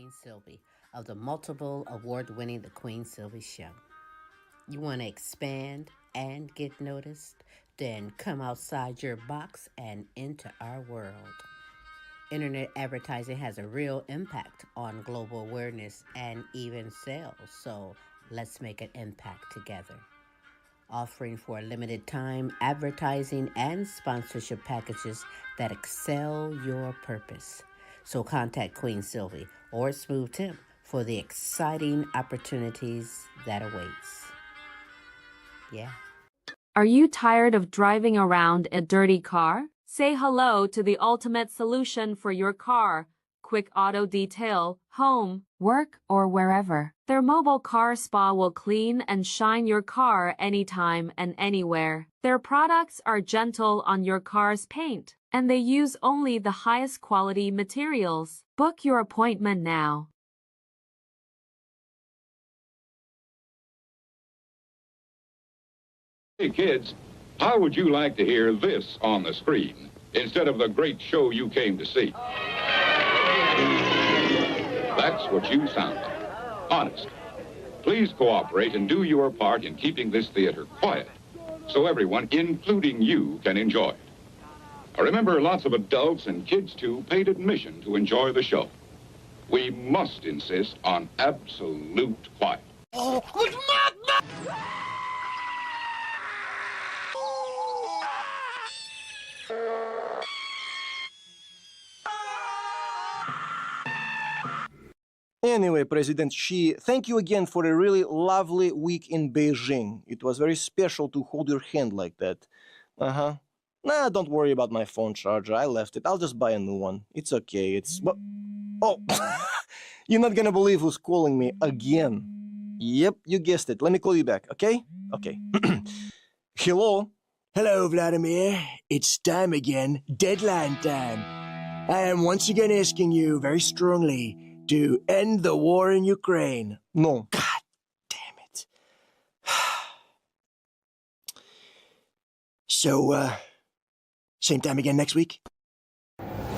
Queen Sylvie of the multiple award-winning The Queen Sylvie Show. You want to expand and get noticed? Then come outside your box and into our world. Internet advertising has a real impact on global awareness and even sales, so let's make an impact together. Offering for a limited time advertising and sponsorship packages that excel your purpose. So contact Queen Sylvie or Smooth Tim for the exciting opportunities that awaits. Yeah. Are you tired of driving around a dirty car? Say hello to the ultimate solution for your car. Quick Auto Detail, home, work, or wherever. Their mobile car spa will clean and shine your car anytime and anywhere. Their products are gentle on your car's paint, and they use only the highest quality materials. Book your appointment now. Hey kids, how would you like to hear this on the screen instead of the great show you came to see? That's what you sound like. Honest. Please cooperate and do your part in keeping this theater quiet so everyone, including you, can enjoy it. Remember, lots of adults and kids, too, paid admission to enjoy the show. We must insist on absolute quiet. Oh, Anyway, President Xi, thank you again for a really lovely week in Beijing. It was very special to hold your hand like that. Uh-huh. Nah, don't worry about my phone charger. I left it. I'll just buy a new one. It's okay. It's... Oh, you're not gonna believe who's calling me again. Yep, you guessed it. Let me call you back, okay? Okay. Hello? Hello, Vladimir. It's time again. Deadline time. I am once again asking you very strongly to end the war in Ukraine. No. God damn it. So, same time again next week?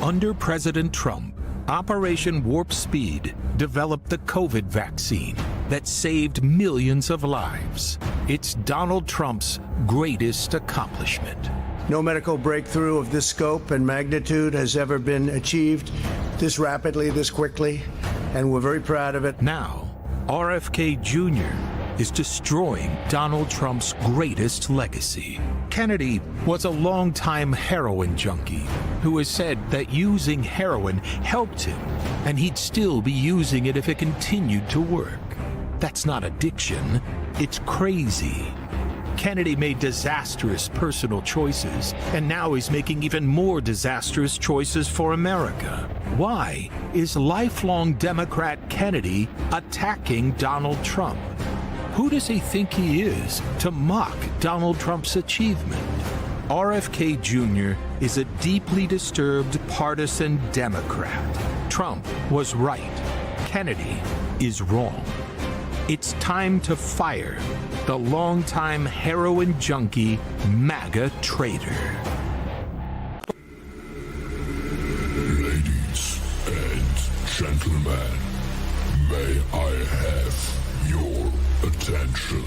Under President Trump, Operation Warp Speed developed the COVID vaccine that saved millions of lives. It's Donald Trump's greatest accomplishment. No medical breakthrough of this scope and magnitude has ever been achieved this rapidly, this quickly, and we're very proud of it. Now, RFK Jr. is destroying Donald Trump's greatest legacy. Kennedy was a longtime heroin junkie who has said that using heroin helped him, and he'd still be using it if it continued to work. That's not addiction, it's crazy. Kennedy made disastrous personal choices, and now he's making even more disastrous choices for America. Why is lifelong Democrat Kennedy attacking Donald Trump? Who does he think he is to mock Donald Trump's achievement? RFK Jr. is a deeply disturbed partisan Democrat. Trump was right. Kennedy is wrong. It's time to fire the longtime heroin junkie MAGA traitor. Ladies and gentlemen, may I have your attention,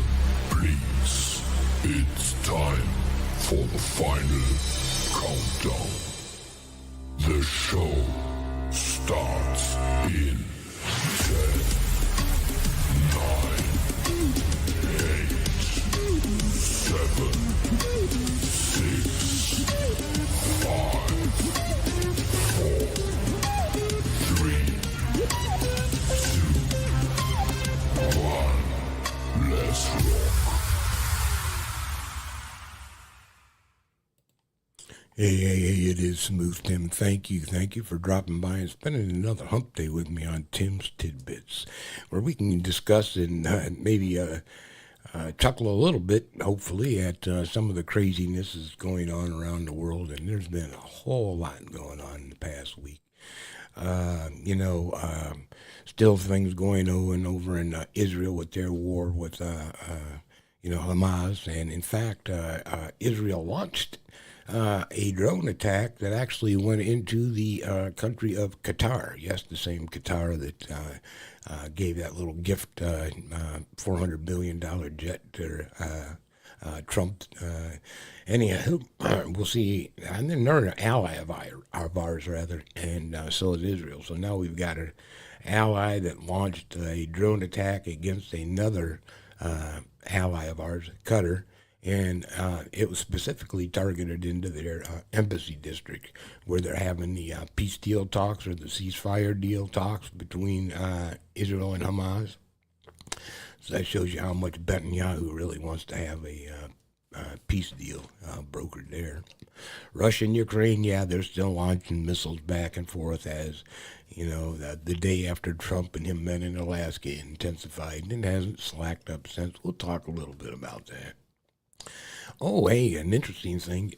please? It's time for the final countdown. The show starts in 10, 9, 8, 7, 6, 5, 4, 3, 2, 1. Let's rock. Hey, it is Smooth Tim. Thank you for dropping by and spending another hump day with me on Tim's Tidbits, where we can discuss and maybe chuckle a little bit, hopefully, at some of the craziness that's going on around the world. And there's been a whole lot going on in the past week. Still things going on over in Israel with their war with Hamas, and in fact, Israel launched a drone attack that actually went into the country of Qatar. Yes, the same Qatar that gave that little gift, $400 billion jet to Trump. Anyhow, we'll see. And then they're an ally of ours, rather, and so is Israel. So now we've got an ally that launched a drone attack against another ally of ours, Qatar. And it was specifically targeted into their embassy district, where they're having the peace deal talks or the ceasefire deal talks between Israel and Hamas. So that shows you how much Netanyahu really wants to have a peace deal brokered there. Russia and Ukraine, yeah, they're still launching missiles back and forth as, you know, the day after Trump and him met in Alaska intensified, and it hasn't slacked up since. We'll talk a little bit about that. Oh, hey, an interesting thing.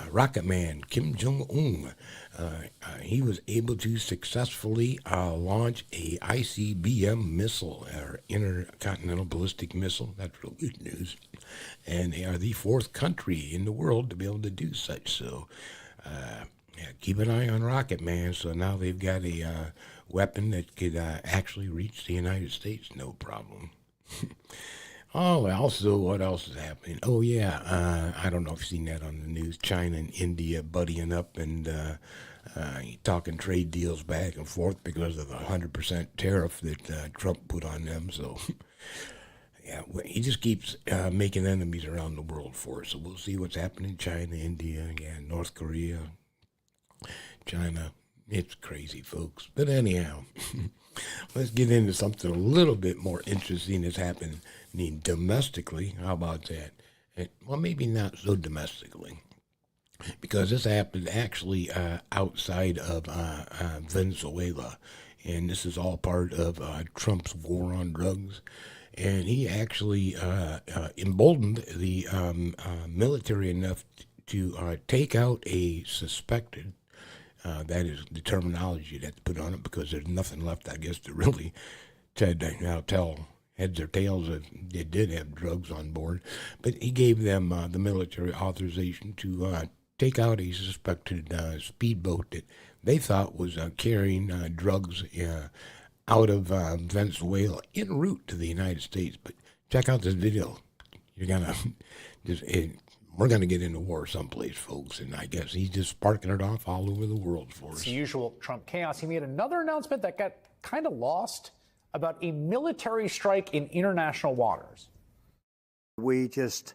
Rocket Man Kim Jong-un, he was able to successfully launch a ICBM missile, or intercontinental ballistic missile. That's real good news. And they are the fourth country in the world to be able to do such. So keep an eye on Rocket Man. So now they've got a weapon that could actually reach the United States, no problem. Oh, also, what else is happening? Oh, yeah, I don't know if you've seen that on the news. China and India buddying up and talking trade deals back and forth because of the 100% tariff that Trump put on them. So, yeah, he just keeps making enemies around the world for us. So we'll see what's happening in China, India, yeah, North Korea, China. It's crazy, folks. But anyhow, let's get into something a little bit more interesting that's happening domestically. How about that? Well, maybe not so domestically, because this happened actually outside of Venezuela, and this is all part of Trump's war on drugs. And he actually emboldened the military enough to take out a suspected, that is the terminology that's put on it, because there's nothing left, I guess, to really tell heads or tails if they did have drugs on board. But he gave them the military authorization to take out a suspected speedboat that they thought was carrying drugs out of Venezuela en route to the United States. But check out this video. You're gonna we're gonna get into war someplace, folks, and I guess he's just sparking it off all over the world for us. It's the usual Trump chaos. He made another announcement that got kind of lost about a military strike in international waters. We just,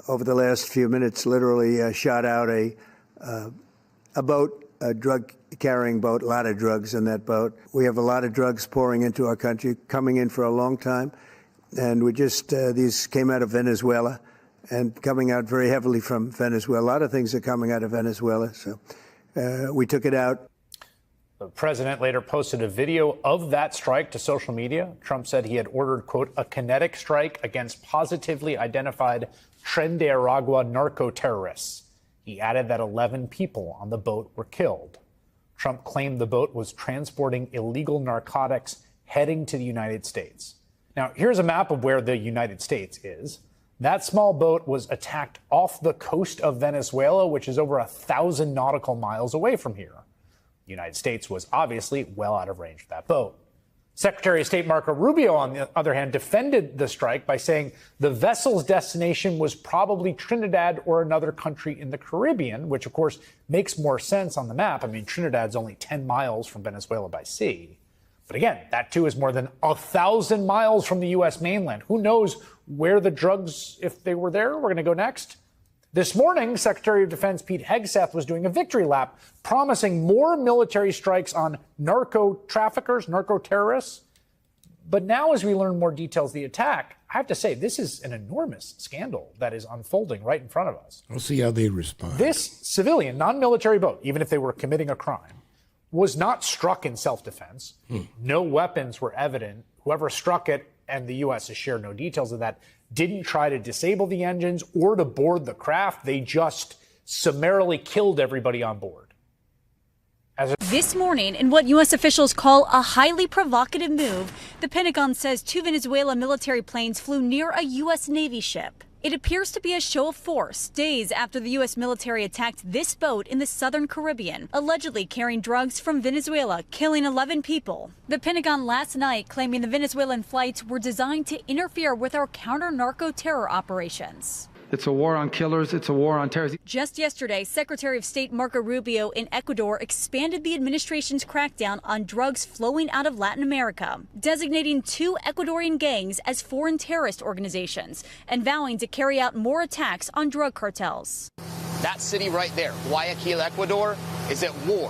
over the last few minutes, literally shot out a boat, a drug-carrying boat, a lot of drugs in that boat. We have a lot of drugs pouring into our country, coming in for a long time. And we just, these came out of Venezuela and coming out very heavily from Venezuela. A lot of things are coming out of Venezuela, so we took it out. The president later posted a video of that strike to social media. Trump said he had ordered, quote, a kinetic strike against positively identified Tren de Aragua narco-terrorists. He added that 11 people on the boat were killed. Trump claimed the boat was transporting illegal narcotics heading to the United States. Now, here's a map of where the United States is. That small boat was attacked off the coast of Venezuela, which is over 1,000 nautical miles away from here. The United States was obviously well out of range of that boat. Secretary of State Marco Rubio, on the other hand, defended the strike by saying the vessel's destination was probably Trinidad or another country in the Caribbean, which, of course, makes more sense on the map. I mean, Trinidad's only 10 miles from Venezuela by sea. But again, that too is more than 1,000 miles from the U.S. mainland. Who knows where the drugs, if they were there? We're going to go next. This morning, Secretary of Defense Pete Hegseth was doing a victory lap, promising more military strikes on narco traffickers, narco terrorists. But now, as we learn more details of the attack, I have to say, this is an enormous scandal that is unfolding right in front of us. We'll see how they respond. This civilian, non-military boat, even if they were committing a crime, was not struck in self-defense. No weapons were evident. Whoever struck it, and the U.S. has shared no details of that, didn't try to disable the engines or to board the craft. They just summarily killed everybody on board. This morning, in what U.S. officials call a highly provocative move, the Pentagon says 2 Venezuela military planes flew near a U.S. Navy ship. It appears to be a show of force days after the U.S. military attacked this boat in the southern Caribbean, allegedly carrying drugs from Venezuela, killing 11 people. The Pentagon last night claiming the Venezuelan flights were designed to interfere with our counter-narco-terror operations. It's a war on killers. It's a war on terrorists. Just yesterday, Secretary of State Marco Rubio in Ecuador expanded the administration's crackdown on drugs flowing out of Latin America, designating 2 Ecuadorian gangs as foreign terrorist organizations and vowing to carry out more attacks on drug cartels. That city right there, Guayaquil, Ecuador, is at war.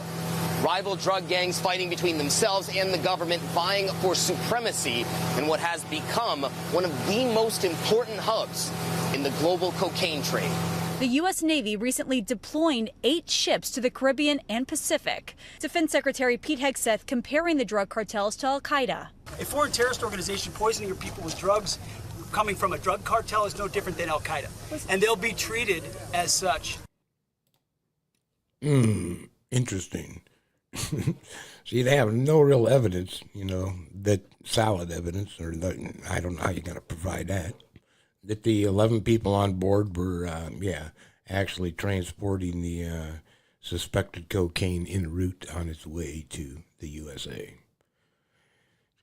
Rival drug gangs fighting between themselves and the government, vying for supremacy in what has become one of the most important hubs in the global cocaine trade. The U.S. Navy recently deploying 8 ships to the Caribbean and Pacific. Defense Secretary Pete Hegseth comparing the drug cartels to al-Qaeda. A foreign terrorist organization poisoning your people with drugs coming from a drug cartel is no different than al-Qaeda, and they'll be treated as such. Interesting. See, they have no real evidence, that solid evidence, or I don't know how you're going to provide that the 11 people on board were, actually transporting the suspected cocaine en route on its way to the USA.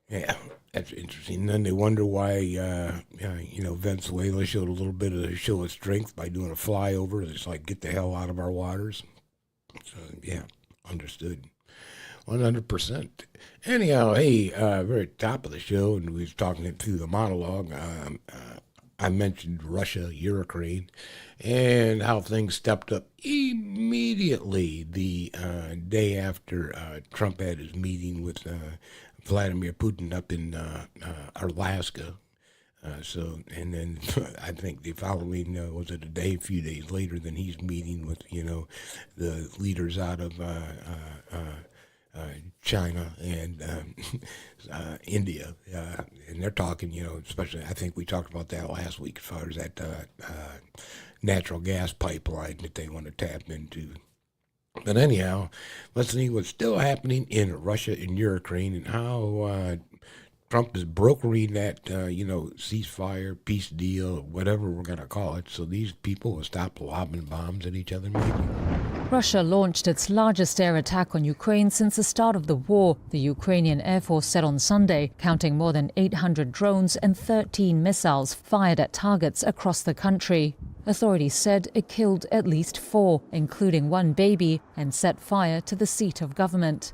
Yeah, that's interesting. And then they wonder why, Venezuela showed a little bit of a show of strength by doing a flyover. It's like, get the hell out of our waters. So, yeah, understood. 100%. Anyhow, hey, very top of the show, and we was talking it through the monologue. I mentioned Russia, Ukraine, and how things stepped up immediately the day after Trump had his meeting with Vladimir Putin up in Alaska. And then I think the following, was it a few days later, then he's meeting with, the leaders out of China and India, and they're talking, especially, I think we talked about that last week as far as that natural gas pipeline that they want to tap into. But anyhow, let's see what's still happening in Russia and Ukraine and how Trump is brokering that, ceasefire, peace deal, whatever we're going to call it, so these people will stop lobbing bombs at each other, maybe. Russia launched its largest air attack on Ukraine since the start of the war, the Ukrainian Air Force said on Sunday, counting more than 800 drones and 13 missiles fired at targets across the country. Authorities said it killed at least 4, including 1 baby, and set fire to the seat of government.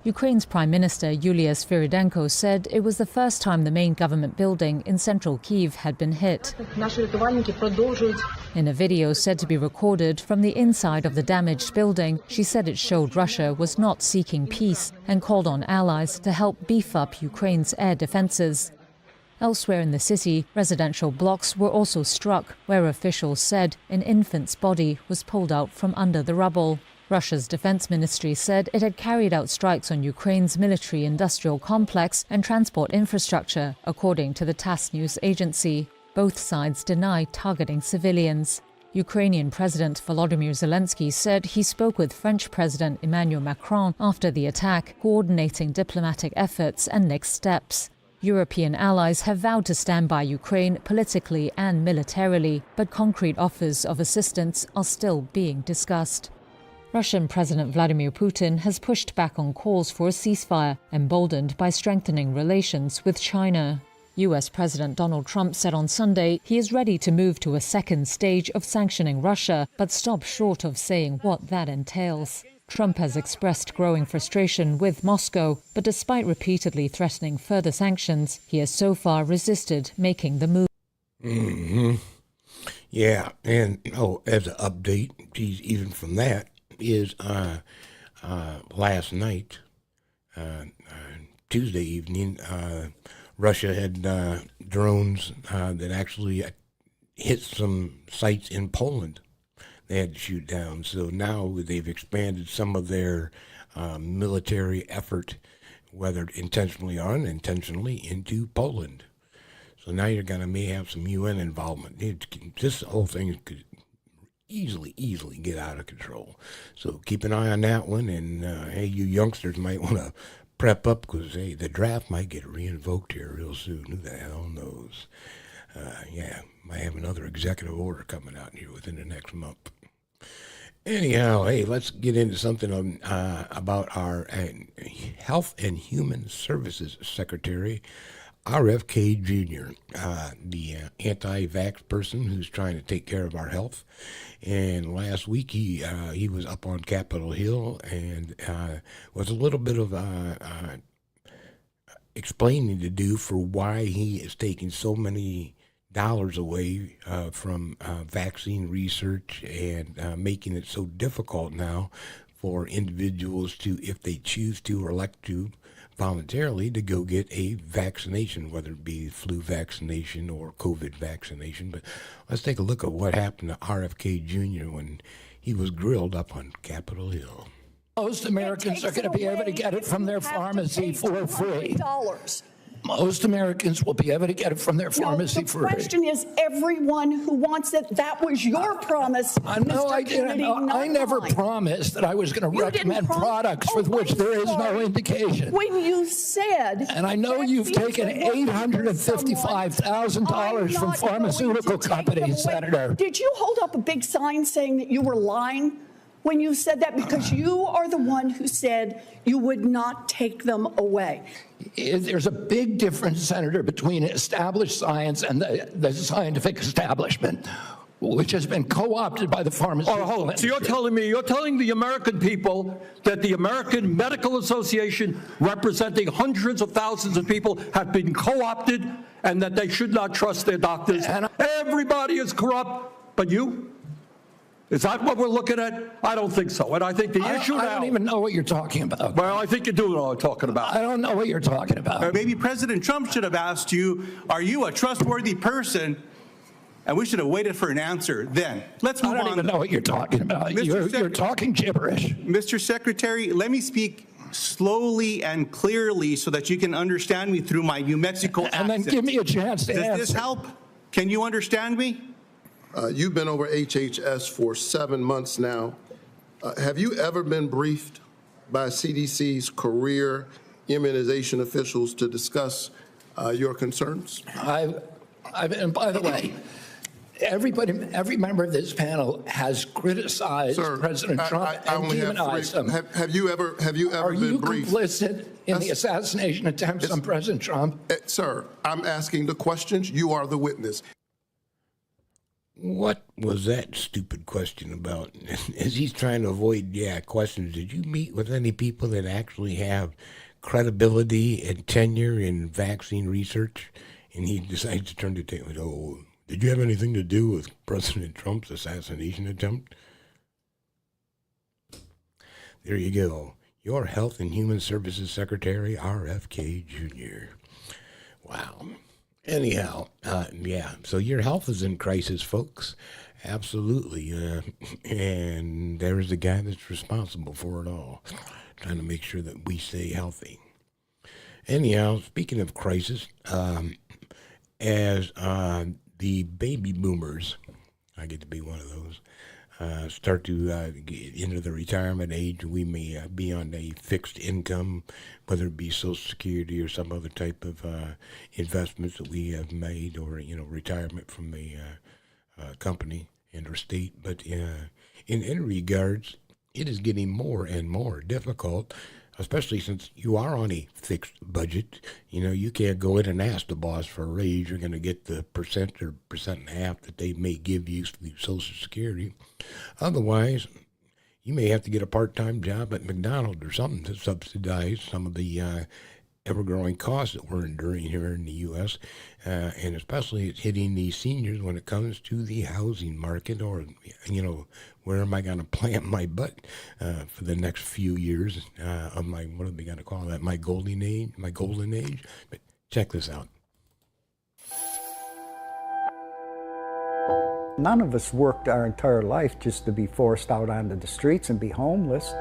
Ukraine's Prime Minister Yulia Sviridenko said it was the first time the main government building in central Kyiv had been hit. In a video said to be recorded from the inside of the damaged building, she said it showed Russia was not seeking peace and called on allies to help beef up Ukraine's air defenses. Elsewhere in the city, residential blocks were also struck, where officials said an infant's body was pulled out from under the rubble. Russia's defense ministry said it had carried out strikes on Ukraine's military-industrial complex and transport infrastructure, according to the TASS news agency. Both sides deny targeting civilians. Ukrainian President Volodymyr Zelensky said he spoke with French President Emmanuel Macron after the attack, coordinating diplomatic efforts and next steps. European allies have vowed to stand by Ukraine politically and militarily, but concrete offers of assistance are still being discussed. Russian President Vladimir Putin has pushed back on calls for a ceasefire, emboldened by strengthening relations with China. US President Donald Trump said on Sunday he is ready to move to a second stage of sanctioning Russia, but stopped short of saying what that entails. Trump has expressed growing frustration with Moscow, but despite repeatedly threatening further sanctions, he has so far resisted making the move. Mm-hmm. Yeah, and as an update, even from that, is last night, Tuesday evening, Russia had drones that actually hit some sites in Poland they had to shoot down. So now they've expanded some of their military effort, whether intentionally or unintentionally, into Poland. So now you're going to may have some UN involvement. This whole thing could easily get out of control. So keep an eye on that one. And, hey, you youngsters might want to prep up because, hey, the draft might get re-invoked here real soon. Who the hell knows? Yeah, might have another executive order coming out here within the next month. Anyhow, hey, let's get into something about our Health and Human Services Secretary, RFK Jr., the anti-vax person who's trying to take care of our health. And last week he was up on Capitol Hill and was a little bit of explaining to do for why he is taking so many dollars away from vaccine research and making it so difficult now for individuals to, if they choose to or elect to, voluntarily to go get a vaccination, whether it be flu vaccination or COVID vaccination. But let's take a look at what happened to RFK Jr. when he was grilled up on Capitol Hill. Most Americans are going to be able to get it from their pharmacy for free. Most Americans will be able to get it from their pharmacy for free. The question is, everyone who wants it, that was your promise. No, I didn't. I never promised that I was going to recommend products for which there is no indication. When you said... And I know you've taken $855,000 from pharmaceutical companies, Senator. Did you hold up a big sign saying that you were lying when you said that? Because you are the one who said you would not take them away. There's a big difference, Senator, between established science and the scientific establishment, which has been co-opted by the pharmaceutical industry. So you're telling the American people that the American Medical Association, representing hundreds of thousands of people, have been co-opted and that they should not trust their doctors. And everybody is corrupt, but you? Is that what we're looking at? I don't think so. And I think the issue now... I don't even know what you're talking about. Well, I think you do know what I'm talking about. I don't know what you're talking about. Maybe President Trump should have asked you, are you a trustworthy person? And we should have waited for an answer then. Let's move on. I don't even know what you're talking about. You're talking gibberish. Mr. Secretary, let me speak slowly and clearly so that you can understand me through my New Mexico accent. And then give me a chance to answer. Does this help? Can you understand me? You've been over HHS for 7 months now. Have you ever been briefed by CDC's career immunization officials to discuss your concerns? And by the way, every member of this panel has criticized President Trump and demonized him. Have you ever been briefed? Are you complicit in the assassination attempts on President Trump? Sir, I'm asking the questions. You are the witness. What was that stupid question about? As he's trying to avoid, questions, did you meet with any people that actually have credibility and tenure in vaccine research? And he decides to turn to Taylor. Oh, did you have anything to do with President Trump's assassination attempt? There you go. Your Health and Human Services Secretary, RFK Jr. Wow. Anyhow, so your health is in crisis, folks. Absolutely. And there's the guy that's responsible for it all, trying to make sure that we stay healthy. Anyhow, speaking of crisis, as the baby boomers, I get to be one of those, start to get into the retirement age, we may be on a fixed income, whether it be Social Security or some other type of investments that we have made, or retirement from a company and or state. But in any regards, it is getting more and more difficult, especially since you are on a fixed budget. You can't go in and ask the boss for a raise. You're going to get the percent or 1.5% that they may give you through Social Security. Otherwise, you may have to get a part-time job at McDonald's or something to subsidize some of the ever-growing costs that we're enduring here in the U.S., and especially it's hitting the seniors when it comes to the housing market, or, where am I going to plant my butt for the next few years of my, what are they going to call that, my golden age? But check this out. None of us worked our entire life just to be forced out onto the streets and be homeless.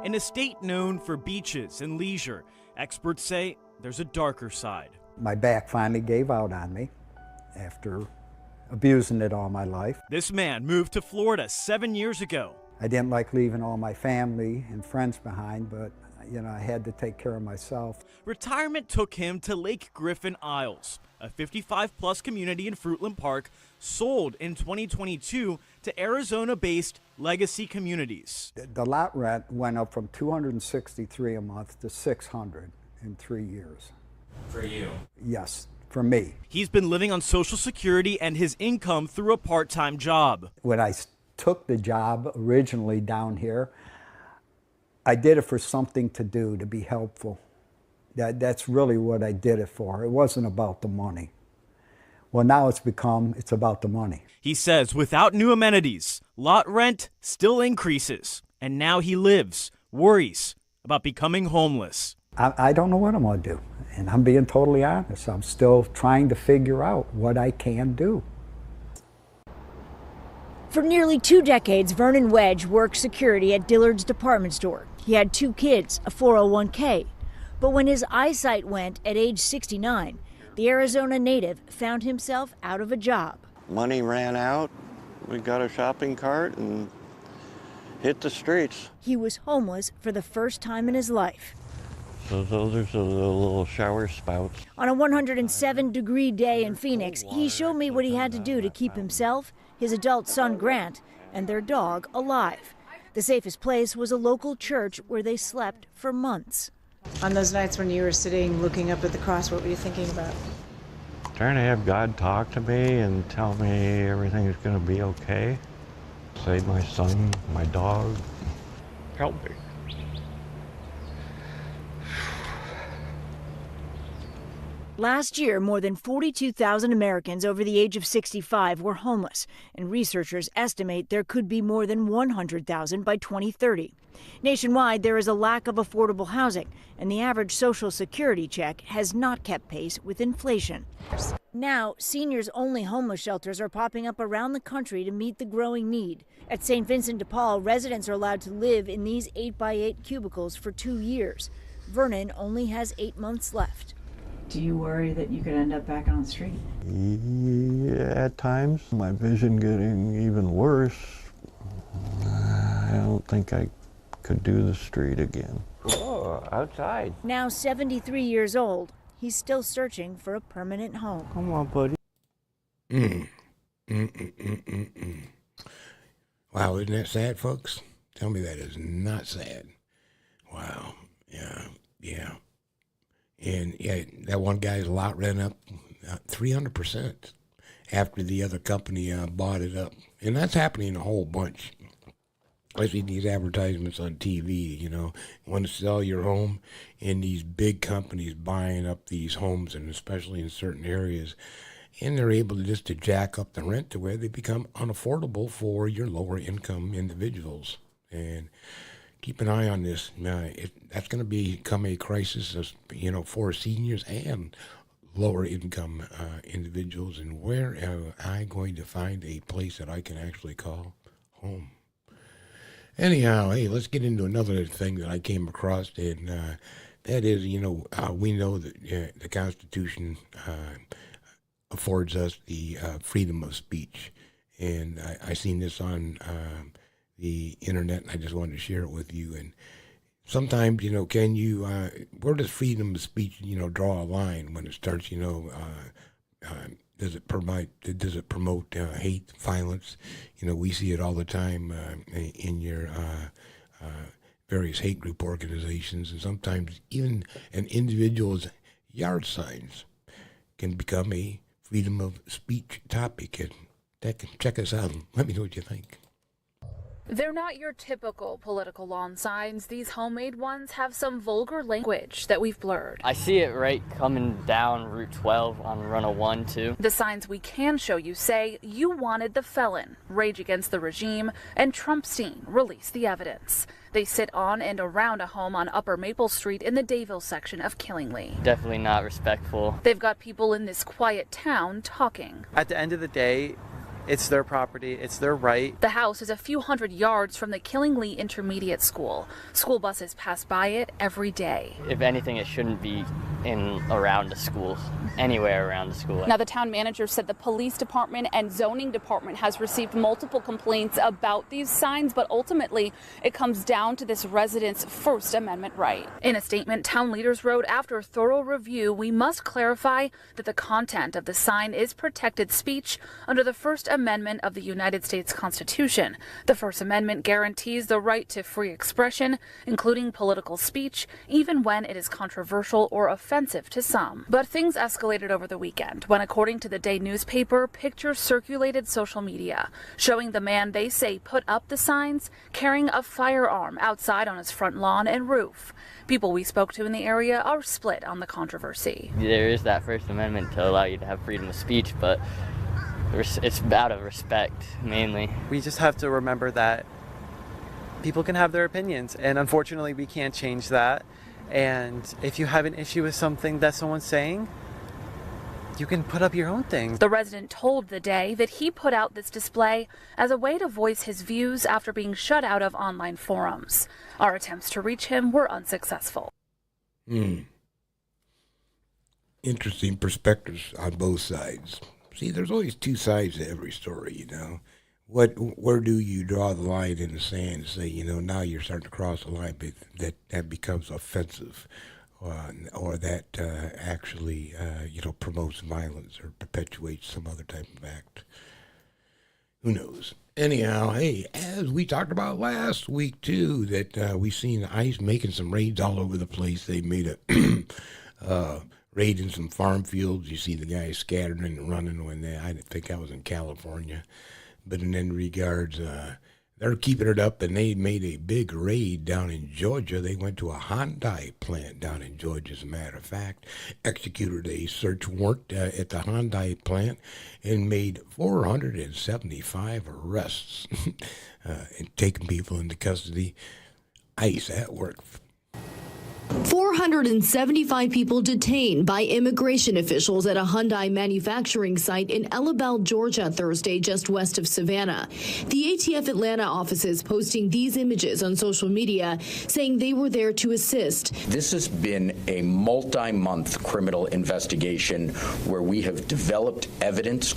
In a state known for beaches and leisure, experts say there's a darker side. My back finally gave out on me after abusing it all my life. This man moved to Florida 7 years ago. I didn't like leaving all my family and friends behind, but I had to take care of myself. Retirement took him to Lake Griffin Isles, a 55-plus community in Fruitland Park, sold in 2022 to Arizona-based Legacy Communities. The lot rent went up from $263 a month to $600 in 3 years. For you? Yes, for me. He's been living on Social Security and his income through a part-time job. When I took the job originally down here, I did it for something to do, to be helpful. That's really what I did it for. It wasn't about the money. Well, now it's about the money. He says without new amenities, lot rent still increases. And now he worries about becoming homeless. I don't know what I'm going to do. And I'm being totally honest. I'm still trying to figure out what I can do. For nearly 2 decades, Vernon Wedge worked security at Dillard's department store. He had 2 kids, a 401k. But when his eyesight went at age 69, the Arizona native found himself out of a job. Money ran out. We got a shopping cart and hit the streets. He was homeless for the first time in his life. So those are the little shower spouts. On a 107-degree day in Phoenix, he showed me what he had to do to keep himself, his adult son Grant, and their dog alive. The safest place was a local church where they slept for months. On those nights when you were sitting looking up at the cross, what were you thinking about? Trying to have God talk to me and tell me everything is going to be okay. Save my son, my dog. Help me. Last year, more than 42,000 Americans over the age of 65 were homeless, and researchers estimate there could be more than 100,000 by 2030. Nationwide, there is a lack of affordable housing, and the average Social Security check has not kept pace with inflation. Now, seniors-only homeless shelters are popping up around the country to meet the growing need. At St. Vincent de Paul, residents are allowed to live in these 8x8 cubicles for 2 years. Vernon only has 8 months left. Do you worry that you could end up back on the street? Yeah, at times. My vision getting even worse. I don't think I could do the street again. Oh, outside. Now 73 years old, he's still searching for a permanent home. Come on, buddy. Wow, isn't that sad, folks? Tell me that is not sad. Wow. Yeah. And yeah, that one guy's lot ran up 300% after the other company bought it up. And that's happening a whole bunch. I see these advertisements on TV, you want to sell your home, and these big companies buying up these homes, and especially in certain areas. And they're able to jack up the rent to where they become unaffordable for your lower income individuals. And keep an eye on this. That's going to become a crisis, for seniors and lower income individuals. And where am I going to find a place that I can actually call home? Anyhow, hey, let's get into another thing that I came across, and that is, we know that the Constitution affords us the freedom of speech. And I seen this on the internet, and I just wanted to share it with you. And sometimes, can you, where does freedom of speech, draw a line when it starts, does it promote hate, violence? We see it all the time in your various hate group organizations, and sometimes even an individual's yard signs can become a freedom of speech topic. And check us out and let me know what you think. They're not your typical political lawn signs. These homemade ones have some vulgar language that we've blurred. I see it right coming down Route 12 on Run 01 too. The signs we can show you say, "You wanted the felon," "Rage against the regime," and "Trumpstein, release the evidence." They sit on and around a home on Upper Maple Street in the Dayville section of Killingly. Definitely not respectful. They've got people in this quiet town talking. At the end of the day, It's their property. It's their right. The house is a few hundred yards from the Killingly Intermediate School. School buses pass by it every day. If anything, it shouldn't be around the schools, anywhere around the school. Now, the town manager said the police department and zoning department has received multiple complaints about these signs, but ultimately it comes down to this resident's First Amendment right. In a statement, town leaders wrote, after thorough review, we must clarify that the content of the sign is protected speech under the First Amendment of the United States Constitution. The First Amendment guarantees the right to free expression, including political speech, even when it is controversial or offensive to some. But things escalated over the weekend when, according to the Day newspaper, pictures circulated social media showing the man they say put up the signs carrying a firearm outside on his front lawn and roof. People we spoke to in the area are split on the controversy. There is that First Amendment to allow you to have freedom of speech, but it's out of respect, mainly. We just have to remember that people can have their opinions, and unfortunately we can't change that. And if you have an issue with something that someone's saying, you can put up your own thing. The resident told The Day that he put out this display as a way to voice his views after being shut out of online forums. Our attempts to reach him were unsuccessful. Interesting perspectives on both sides. See, there's always two sides to every story, you know. Where do you draw the line in the sand and say, you know, now you're starting to cross the line, but that becomes offensive, or that actually, promotes violence or perpetuates some other type of act. Who knows? Anyhow, hey, as we talked about last week, too, that we seen ICE making some raids all over the place. They made a raid in some farm fields. You see the guys scattering and running I think I was in California. But in any regards, they're keeping it up, and they made a big raid down in Georgia. They went to a Hyundai plant down in Georgia, as a matter of fact, executed a search warrant at the Hyundai plant, and made 475 arrests and taking people into custody. ICE at work. 475 people detained by immigration officials at a Hyundai manufacturing site in Elabel, Georgia, Thursday, just west of Savannah. The ATF Atlanta offices posting these images on social media, saying they were there to assist. This has been a multi-month criminal investigation where we have developed evidence,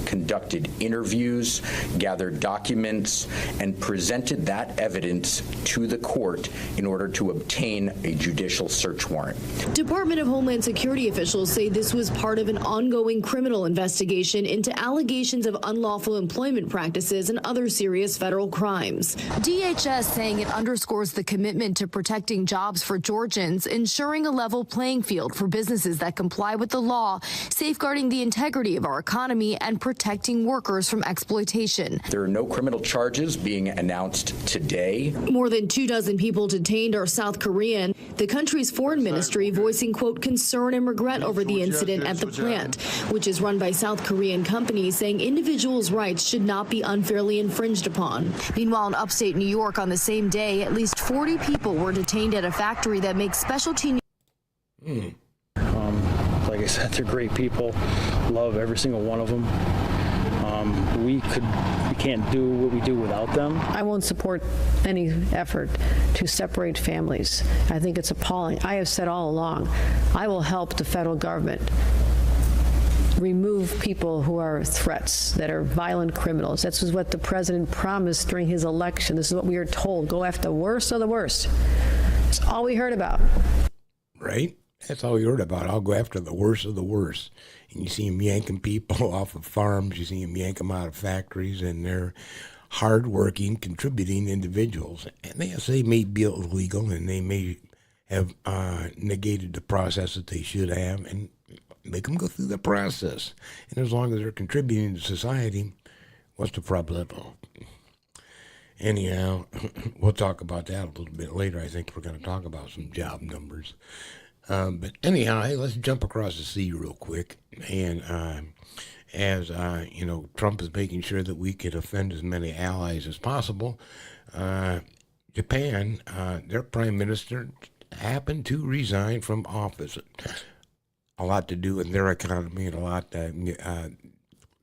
conducted interviews, gathered documents, and presented that evidence to the court in order to obtain a judicial search warrant. Department of Homeland Security officials say this was part of an ongoing criminal investigation into allegations of unlawful employment practices and other serious federal crimes. DHS saying it underscores the commitment to protecting jobs for Georgians, ensuring a level playing field for businesses that comply with the law, safeguarding the integrity of our economy, and protecting workers from exploitation. There are no criminal charges being announced today. More than 24 people detained are South Korean. The country's foreign ministry voicing, quote, concern and regret over the incident at the plant, which is run by South Korean companies, saying individuals' rights should not be unfairly infringed upon. Meanwhile, in upstate New York on the same day, at least 40 people were detained at a factory that makes specialty. Like I said, they're great people. Love every single one of them. We can't do what we do without them. I won't support any effort to separate families. I think it's appalling. I have said all along, I will help the federal government remove people who are threats, that are violent criminals. This is what the president promised during his election. This is what we are told. Go after the worst of the worst. That's all we heard about. Right? That's all we heard about. I'll go after the worst of the worst. And you see them yanking people off of farms. You see them yank them out of factories, and they're hardworking, contributing individuals. And they may be illegal, and they may have negated the process that they should have, and make them go through the process. And as long as they're contributing to society, what's the problem? Anyhow, we'll talk about that a little bit later. I think we're going to talk about some job numbers. But anyhow, hey, let's jump across the sea real quick. And as Trump is making sure that we could offend as many allies as possible, Japan, their prime minister, happened to resign from office. A lot to do with their economy and a lot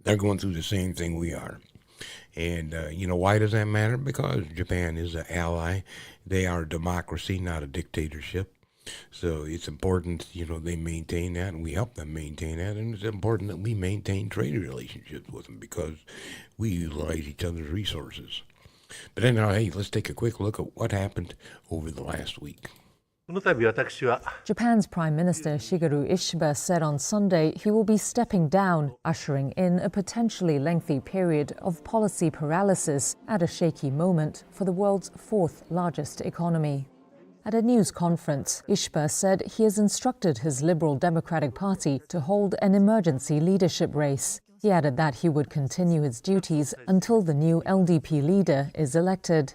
They're going through the same thing we are. And, why does that matter? Because Japan is an ally. They are a democracy, not a dictatorship. So it's important, they maintain that, and we help them maintain that. And it's important that we maintain trade relationships with them because we utilize each other's resources. But anyhow, hey, let's take a quick look at what happened over the last week. Japan's Prime Minister Shigeru Ishiba said on Sunday he will be stepping down, ushering in a potentially lengthy period of policy paralysis at a shaky moment for the world's fourth largest economy. At a news conference, Ishiba said he has instructed his Liberal Democratic Party to hold an emergency leadership race. He added that he would continue his duties until the new LDP leader is elected.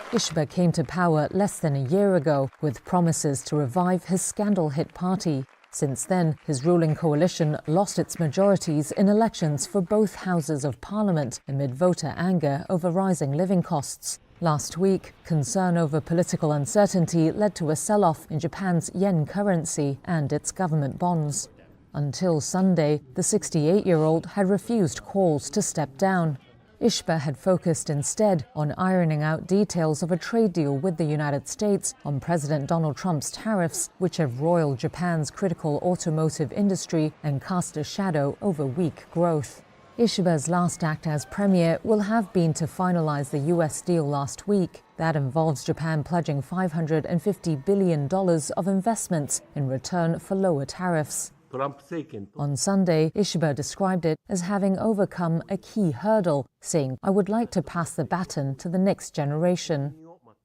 Ishiba came to power less than a year ago with promises to revive his scandal-hit party. Since then, his ruling coalition lost its majorities in elections for both houses of parliament amid voter anger over rising living costs. Last week, concern over political uncertainty led to a sell-off in Japan's yen currency and its government bonds. Until Sunday, the 68-year-old had refused calls to step down. Ishiba had focused instead on ironing out details of a trade deal with the United States on President Donald Trump's tariffs, which have roiled Japan's critical automotive industry and cast a shadow over weak growth. Ishiba's last act as premier will have been to finalize the U.S. deal last week. That involves Japan pledging $550 billion of investments in return for lower tariffs. On Sunday, Ishiba described it as having overcome a key hurdle, saying, "I would like to pass the baton to the next generation."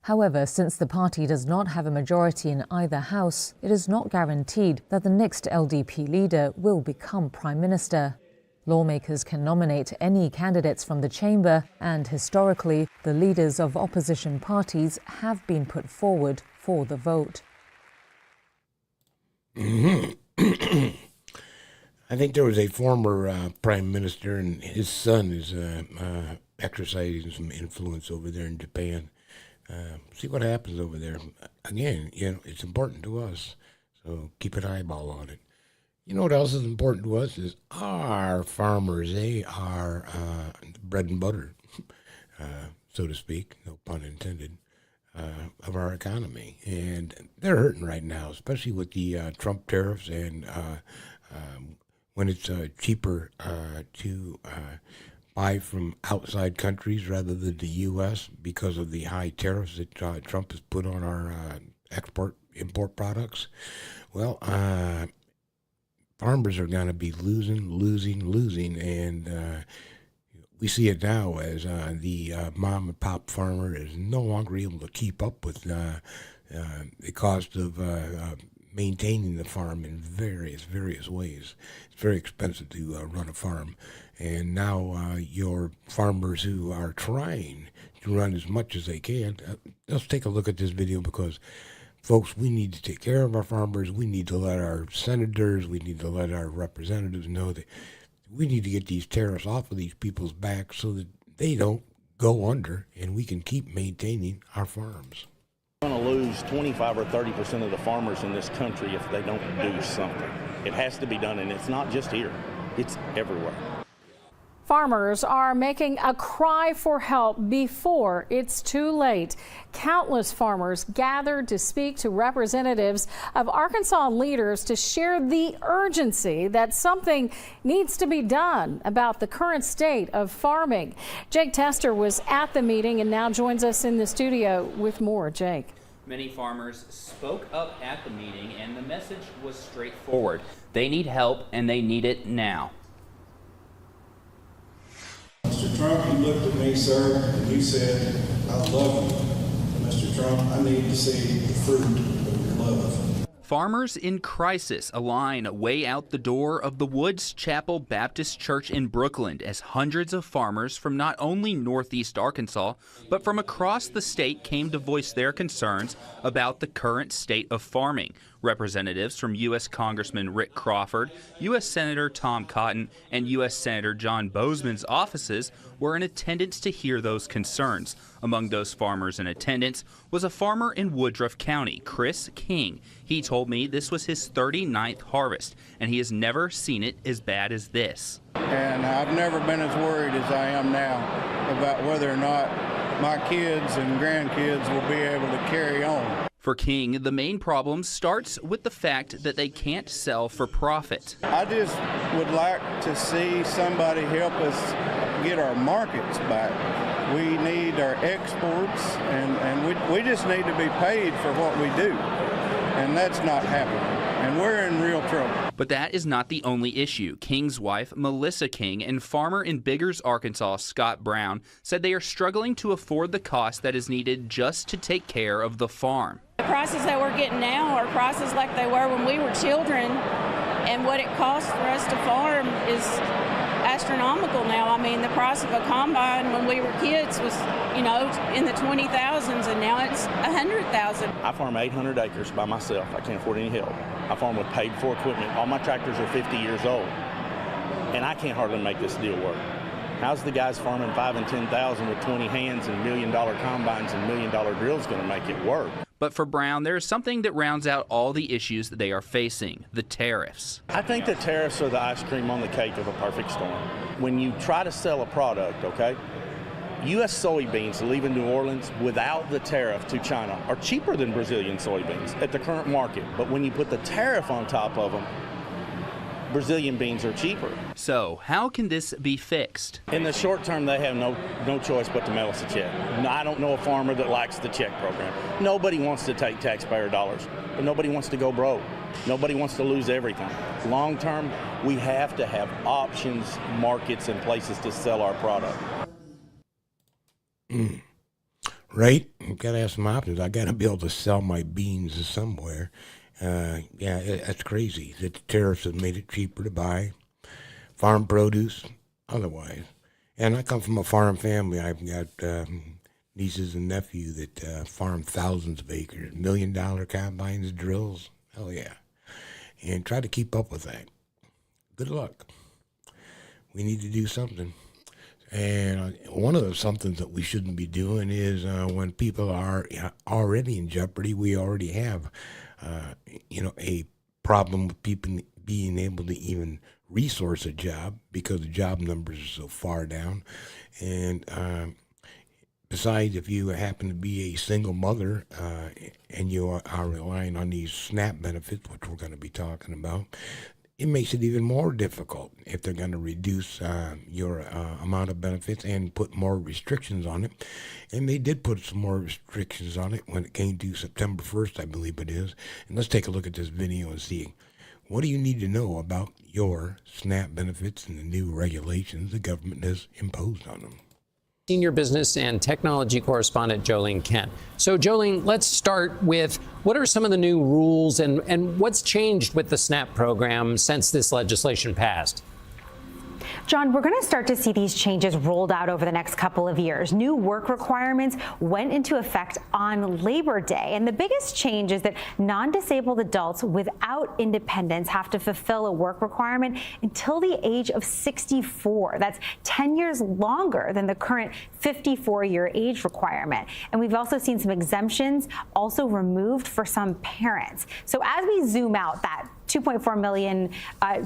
However, since the party does not have a majority in either house, it is not guaranteed that the next LDP leader will become prime minister. Lawmakers can nominate any candidates from the chamber, and historically, the leaders of opposition parties have been put forward for the vote. I think there was a former prime minister, and his son is exercising some influence over there in Japan. See what happens over there. Again, it's important to us, so keep an eyeball on it. You know what else is important to us is our farmers. They are bread and butter, so to speak, no pun intended, of our economy. And they're hurting right now, especially with the Trump tariffs and when it's cheaper to buy from outside countries rather than the U.S. because of the high tariffs that Trump has put on our import products. Well, farmers are going to be losing, and we see it now as the mom and pop farmer is no longer able to keep up with the cost of maintaining the farm in various ways. It's very expensive to run a farm, and now your farmers who are trying to run as much as they can, let's take a look at this video because, folks, we need to take care of our farmers. We need to let our senators, we need to let our representatives know that we need to get these tariffs off of these people's backs so that they don't go under and we can keep maintaining our farms. We're going to lose 25 or 30% of the farmers in this country if they don't do something. It has to be done, and it's not just here. It's everywhere. Farmers are making a cry for help before it's too late. Countless farmers gathered to speak to representatives of Arkansas leaders to share the urgency that something needs to be done about the current state of farming. Jake Tester was at the meeting and now joins us in the studio with more. Jake. Many farmers spoke up at the meeting, and the message was straightforward. They need help, and they need it now. Mr. Trump, you looked at me, sir, and you said, "I love you." Mr. Trump, I need to see the fruit of your love. Farmers in crisis align way out the door of the Woods Chapel Baptist Church in Brooklyn as hundreds of farmers from not only Northeast Arkansas, but from across the state came to voice their concerns about the current state of farming. Representatives from U.S. Congressman Rick Crawford, U.S. Senator Tom Cotton, and U.S. Senator John Boozman's offices were in attendance to hear those concerns. Among those farmers in attendance was a farmer in Woodruff County, Chris King. He told me this was his 39th harvest, and he has never seen it as bad as this. And I've never been as worried as I am now about whether or not my kids and grandkids will be able to carry on. For King, the main problem starts with the fact that they can't sell for profit. I just would like to see somebody help us get our markets back. We need our exports, and we just need to be paid for what we do, and that's not happening, and we're in real trouble. But that is not the only issue. King's wife, Melissa King, and farmer in Biggers, Arkansas, Scott Brown, said they are struggling to afford the cost that is needed just to take care of the farm. The prices that we're getting now are prices like they were when we were children, and what it costs for us to farm is astronomical now. I mean, the price of a combine when we were kids was, in the 20,000s, and now it's 100,000. I farm 800 acres by myself. I can't afford any help. I farm with paid-for equipment. All my tractors are 50 years old, and I can't hardly make this deal work. How's the guys farming 5 and 10,000 with 20 hands and $1 million combines and $1 million drills going to make it work? But for Brown, there is something that rounds out all the issues that they are facing: the tariffs. I think the tariffs are the ice cream on the cake of a perfect storm. When you try to sell a product, okay, U.S. soybeans leaving New Orleans without the tariff to China are cheaper than Brazilian soybeans at the current market. But when you put the tariff on top of them, Brazilian beans are cheaper. So how can this be fixed? In the short term, they have no choice but to mail us a check. I don't know a farmer that likes the check program. Nobody wants to take taxpayer dollars, but nobody wants to go broke. Nobody wants to lose everything. Long term, we have to have options, markets, and places to sell our product. Right? I've got to have some options. I got to be able to sell my beans somewhere. That's crazy that the tariffs have made it cheaper to buy farm produce otherwise. And I come from a farm family. I've got nieces and nephews that farm thousands of acres, $1 million combines, drills. Hell yeah. And try to keep up with that. Good luck. We need to do something. And one of the somethings that we shouldn't be doing is when people are already in jeopardy, we already have a problem with people being able to even resource a job because the job numbers are so far down. And besides, if you happen to be a single mother and you are relying on these SNAP benefits, which we're going to be talking about, it makes it even more difficult if they're going to reduce your amount of benefits and put more restrictions on it. And they did put some more restrictions on it when it came to September 1st, I believe it is. And let's take a look at this video and see, what do you need to know about your SNAP benefits and the new regulations the government has imposed on them? Senior business and technology correspondent Jolene Kent. So, Jolene, let's start with what are some of the new rules and what's changed with the SNAP program since this legislation passed? John, we're going to start to see these changes rolled out over the next couple of years. New work requirements went into effect on Labor Day. And the biggest change is that non-disabled adults without independence have to fulfill a work requirement until the age of 64. That's 10 years longer than the current 54-year age requirement. And we've also seen some exemptions also removed for some parents. So as we zoom out, that 2.4 million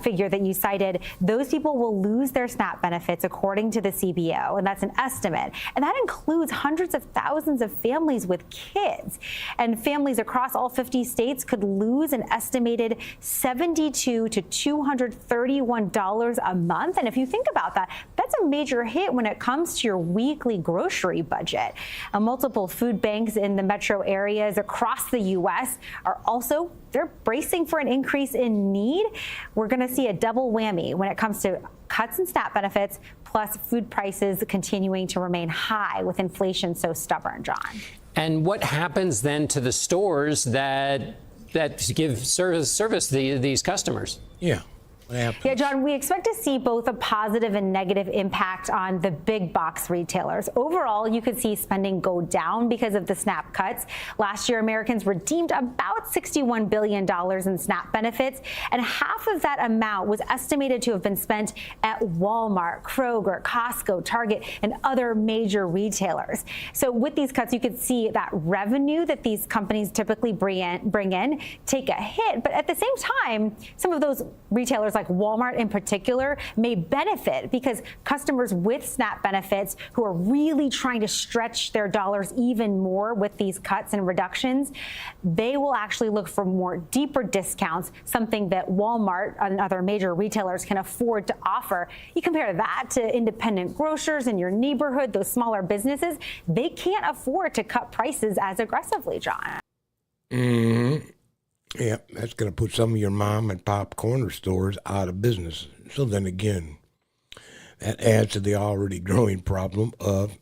figure that you cited, those people will lose their SNAP benefits according to the CBO, and that's an estimate. And that includes hundreds of thousands of families with kids. And families across all 50 states could lose an estimated $72 to $231 a month. And if you think about that, that's a major hit when it comes to your weekly grocery budget. Multiple food banks in the metro areas across the U.S. are also, they're bracing for an increase in need. We're going to see a double whammy when it comes to cuts in SNAP benefits, plus food prices continuing to remain high with inflation so stubborn, John. And what happens then to the stores that give service these customers? Yeah. Yeah, John, we expect to see both a positive and negative impact on the big box retailers. Overall, you could see spending go down because of the SNAP cuts. Last year, Americans redeemed about $61 billion in SNAP benefits, and half of that amount was estimated to have been spent at Walmart, Kroger, Costco, Target, and other major retailers. So with these cuts, you could see that revenue that these companies typically bring in take a hit. But at the same time, some of those retailers like Walmart in particular may benefit because customers with SNAP benefits who are really trying to stretch their dollars even more with these cuts and reductions, they will actually look for more deeper discounts, something that Walmart and other major retailers can afford to offer. You compare that to independent grocers in your neighborhood, those smaller businesses, they can't afford to cut prices as aggressively, John. Mm-hmm. Yeah, that's going to put some of your mom and pop corner stores out of business. So then again, that adds to the already growing problem of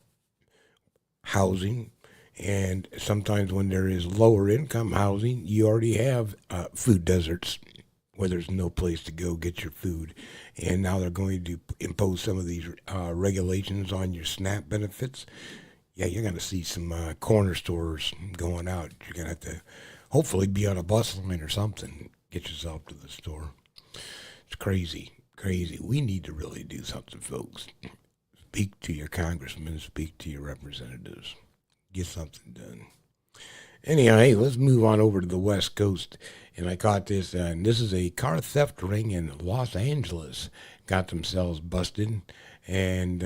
housing. And sometimes when there is lower income housing, you already have food deserts where there's no place to go get your food. And now they're going to impose some of these regulations on your SNAP benefits. Yeah, you're going to see some corner stores going out. You're going to have to hopefully be on a bus line or something. Get yourself to the store. It's crazy. We need to really do something, folks. Speak to your congressmen. Speak to your representatives. Get something done. Anyhow, hey, let's move on over to the West Coast. And I caught this, and this is a car theft ring in Los Angeles. Got themselves busted. And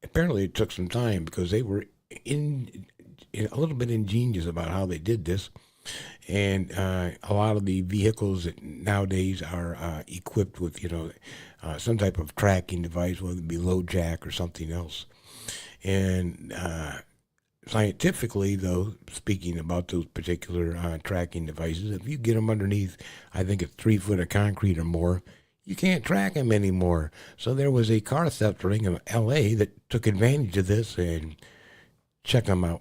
apparently it took some time because they were a little bit ingenious about how they did this, and a lot of the vehicles nowadays are equipped with some type of tracking device, whether it be low jack or something else. And scientifically, though, speaking about those particular tracking devices, if you get them underneath, I think it's 3 foot of concrete or more, you can't track them anymore. So there was a car theft ring in L.A. that took advantage of this, and check them out.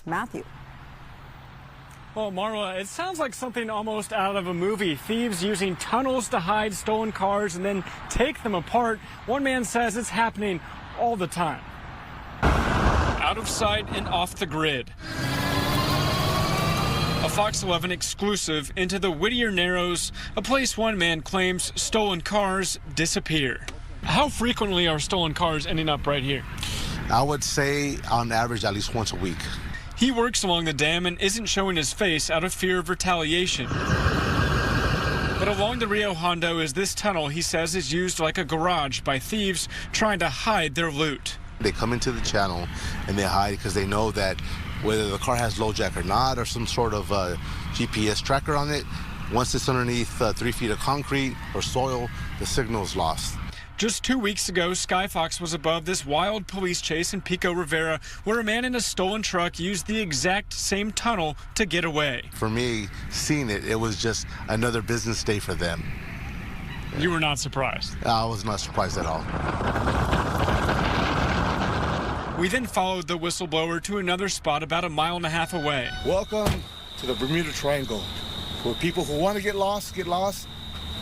Matthew. Well, Marla, it sounds like something almost out of a movie. Thieves using tunnels to hide stolen cars and then take them apart. One man says it's happening all the time. Out of sight and off the grid. A Fox 11 exclusive into the Whittier Narrows, a place one man claims stolen cars disappear. How frequently are stolen cars ending up right here? I would say on average at least once a week. He works along the dam and isn't showing his face out of fear of retaliation. But along the Rio Hondo is this tunnel he says is used like a garage by thieves trying to hide their loot. They come into the channel and they hide because they know that whether the car has low jack or not, or some sort of GPS tracker on it, once it's underneath 3 feet of concrete or soil, the signal is lost. Just 2 weeks ago, Skyfox was above this wild police chase in Pico Rivera, where a man in a stolen truck used the exact same tunnel to get away. For me, seeing it, it was just another business day for them. You were not surprised? I was not surprised at all. We then followed the whistleblower to another spot about 1.5 miles away. Welcome to the Bermuda Triangle, where people who want to get lost,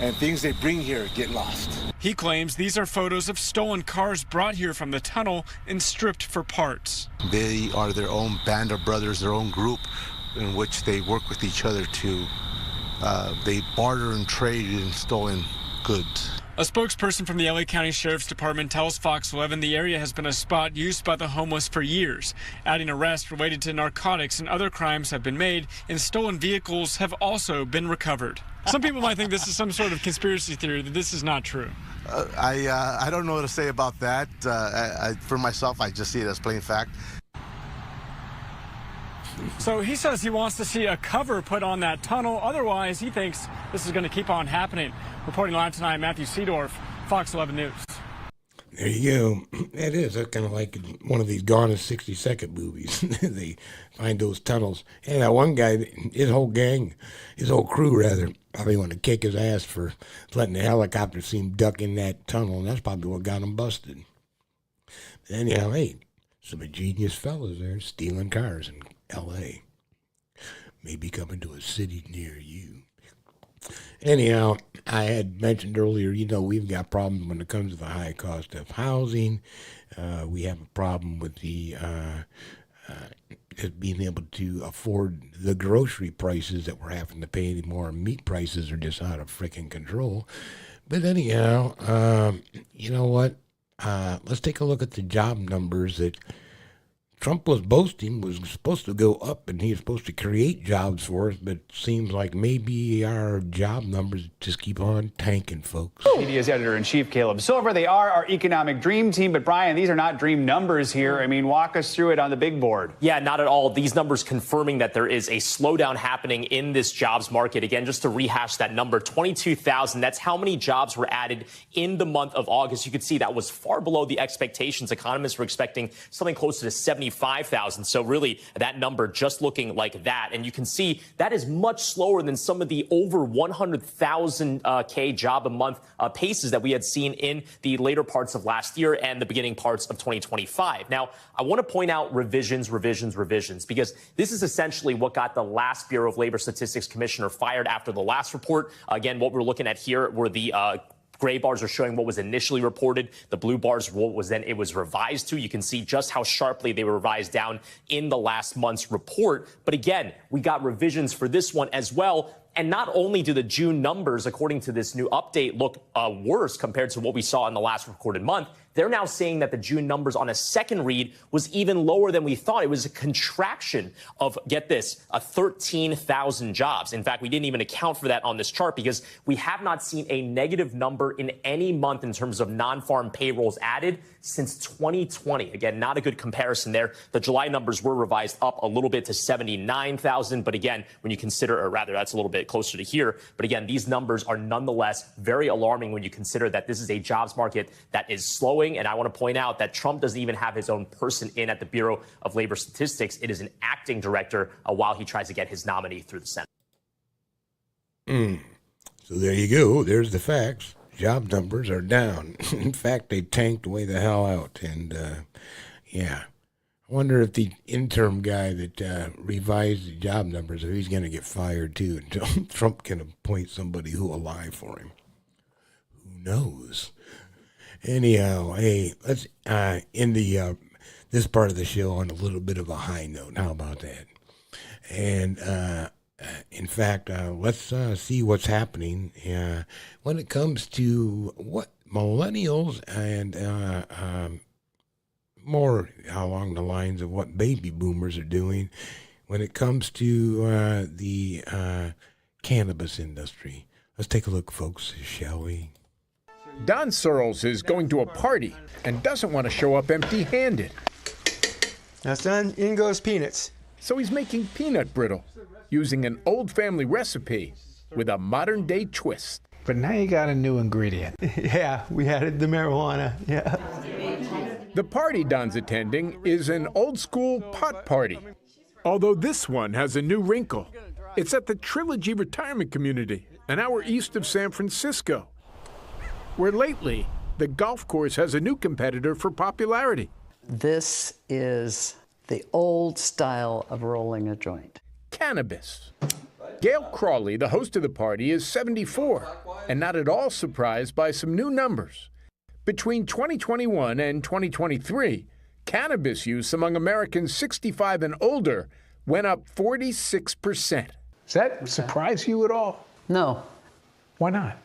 and things they bring here get lost. He claims these are photos of stolen cars brought here from the tunnel and stripped for parts. They are their own band of brothers, their own group, in which they work with each other to, they barter and trade in stolen goods. A spokesperson from the LA County Sheriff's Department tells Fox 11 the area has been a spot used by the homeless for years. Adding arrests related to narcotics and other crimes have been made, and stolen vehicles have also been recovered. Some people might think this is some sort of conspiracy theory, that this is not true. I don't know what to say about that. For myself, I just see it as plain fact. So he says he wants to see a cover put on that tunnel. Otherwise, he thinks this is going to keep on happening. Reporting live tonight, Matthew Seedorf, Fox 11 News. There you go. It is. That's kind of like one of these Gone in 60-second movies. They find those tunnels. And that one guy, his whole gang, his whole crew, rather, probably want to kick his ass for letting the helicopter see him duck in that tunnel. And that's probably what got him busted. But anyhow, hey, some ingenious fellas there stealing cars in L.A. Maybe coming to a city near you. Anyhow, I had mentioned earlier, we've got problems when it comes to the high cost of housing. We have a problem with the just being able to afford the grocery prices that we're having to pay anymore. Meat prices are just out of freaking control. But anyhow, you know what? Let's take a look at the job numbers that Trump was boasting was supposed to go up, and he was supposed to create jobs for us, but it seems like maybe our job numbers just keep on tanking, folks. Media's editor-in-chief, Caleb Silver. They are our economic dream team, but Brian, these are not dream numbers here. I mean, walk us through it on the big board. Yeah, not at all. These numbers confirming that there is a slowdown happening in this jobs market. Again, just to rehash that number, 22,000. That's how many jobs were added in the month of August. You could see that was far below the expectations. Economists were expecting something closer to 75,000. So really that number just looking like that. And you can see that is much slower than some of the over 100,000 K job a month paces that we had seen in the later parts of last year and the beginning parts of 2025. Now, I want to point out revisions, because this is essentially what got the last Bureau of Labor Statistics commissioner fired after the last report. Again, what we're looking at here were the gray bars are showing what was initially reported. The blue bars, what was then it was revised to. You can see just how sharply they were revised down in the last month's report. But again, we got revisions for this one as well. And not only do the June numbers, according to this new update, look worse compared to what we saw in the last recorded month, they're now saying that the June numbers on a second read was even lower than we thought. It was a contraction of, get this, 13,000 jobs. In fact, we didn't even account for that on this chart because we have not seen a negative number in any month in terms of non-farm payrolls added since 2020. Again, not a good comparison there. The July numbers were revised up a little bit to 79,000. But again, when you consider, or rather, that's a little bit closer to here. But again, these numbers are nonetheless very alarming when you consider that this is a jobs market that is slowing. And I want to point out that Trump doesn't even have his own person in at the Bureau of Labor Statistics. It is an acting director while he tries to get his nominee through the Senate. So there you go. There's the facts. Job numbers are down. In fact, they tanked way the hell out. And, yeah. I wonder if the interim guy that revised the job numbers, if he's going to get fired too until Trump can appoint somebody who will lie for him. Who knows? Anyhow, hey, let's end this part of the show on a little bit of a high note. How about that? And in fact, let's see what's happening when it comes to what millennials and more along the lines of what baby boomers are doing when it comes to the cannabis industry. Let's take a look, folks, shall we? Don Searles is going to a party and doesn't want to show up empty-handed. Now, son, in goes peanuts. So he's making peanut brittle using an old family recipe with a modern-day twist. But now you got a new ingredient. Yeah, we added the marijuana, yeah. The party Don's attending is an old-school pot party. Although this one has a new wrinkle. It's at the Trilogy Retirement Community, an hour east of San Francisco, where lately the golf course has a new competitor for popularity. This is the old style of rolling a joint. Cannabis. Gail Crawley, the host of the party, is 74 and not at all surprised by some new numbers. Between 2021 and 2023, cannabis use among Americans 65 and older went up 46%. Does that surprise you at all? No. Why not?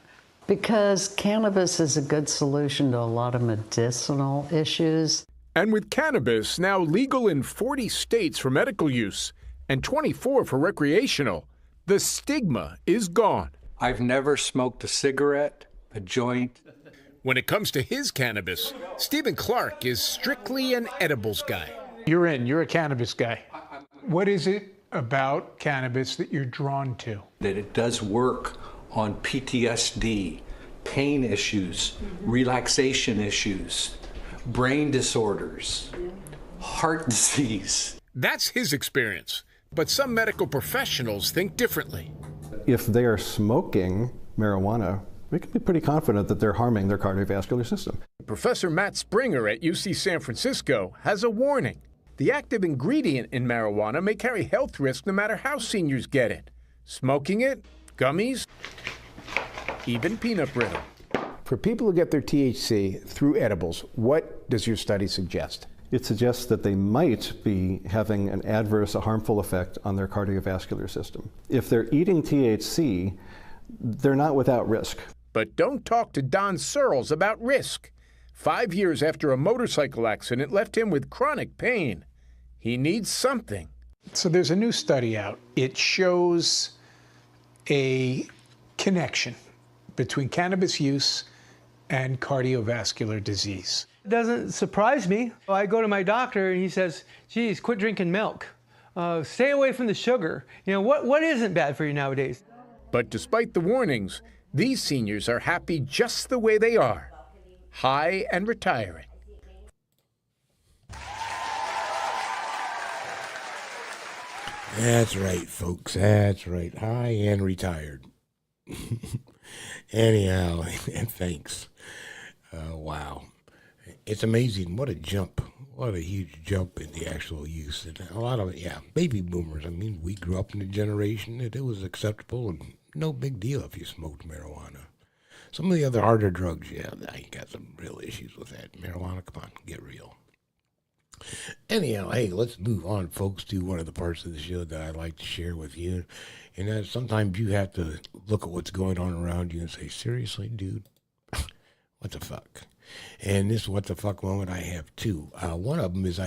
Because cannabis is a good solution to a lot of medicinal issues. And with cannabis now legal in 40 states for medical use and 24 for recreational, the stigma is gone. I've never smoked a cigarette, a joint. When it comes to his cannabis, Stephen Clark is strictly an edibles guy. You're a cannabis guy. What is it about cannabis that you're drawn to? That it does work on PTSD, pain issues, relaxation issues, brain disorders, heart disease. That's his experience, but some medical professionals think differently. If they are smoking marijuana, we can be pretty confident that they're harming their cardiovascular system. Professor Matt Springer at UC San Francisco has a warning. The active ingredient in marijuana may carry health risks no matter how seniors get it. Smoking it, gummies, even peanut brittle. For people who get their THC through edibles, what does your study suggest? It suggests that they might be having an adverse, a harmful effect on their cardiovascular system. If they're eating THC, they're not without risk. But don't talk to Don Searles about risk. 5 years after a motorcycle accident left him with chronic pain. He needs something. So there's a new study out. It shows a connection between cannabis use and cardiovascular disease. It doesn't surprise me. I go to my doctor and he says, geez, quit drinking milk. Stay away from the sugar. You know, what isn't bad for you nowadays? But despite the warnings, these seniors are happy just the way they are, high and retiring. That's right, folks. That's right. High and retired. Anyhow, thanks. Wow. It's amazing. What a jump. What a huge jump in the actual use. And a lot of it, yeah, baby boomers. I mean, we grew up in a generation that it was acceptable and no big deal if you smoked marijuana. Some of the other harder drugs, yeah, I got some real issues with that. Marijuana, come on, get real. Anyhow, hey, let's move on, folks, to one of the parts of the show that I like to share with you. And that sometimes you have to look at what's going on around you and say, seriously, dude, what the fuck? And this what the fuck moment I have two. One of them is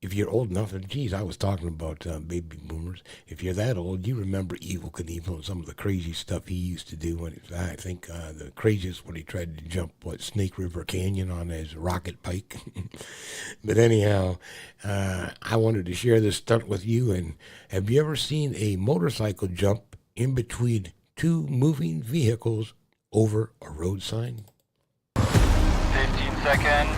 if you're old enough, and geez, I was talking about baby boomers. If you're that old, you remember Evel Knievel and some of the crazy stuff he used to do. I think the craziest when he tried to jump Snake River Canyon on his rocket bike. But anyhow, I wanted to share this stunt with you. And have you ever seen a motorcycle jump in between two moving vehicles over a road sign? 15 seconds.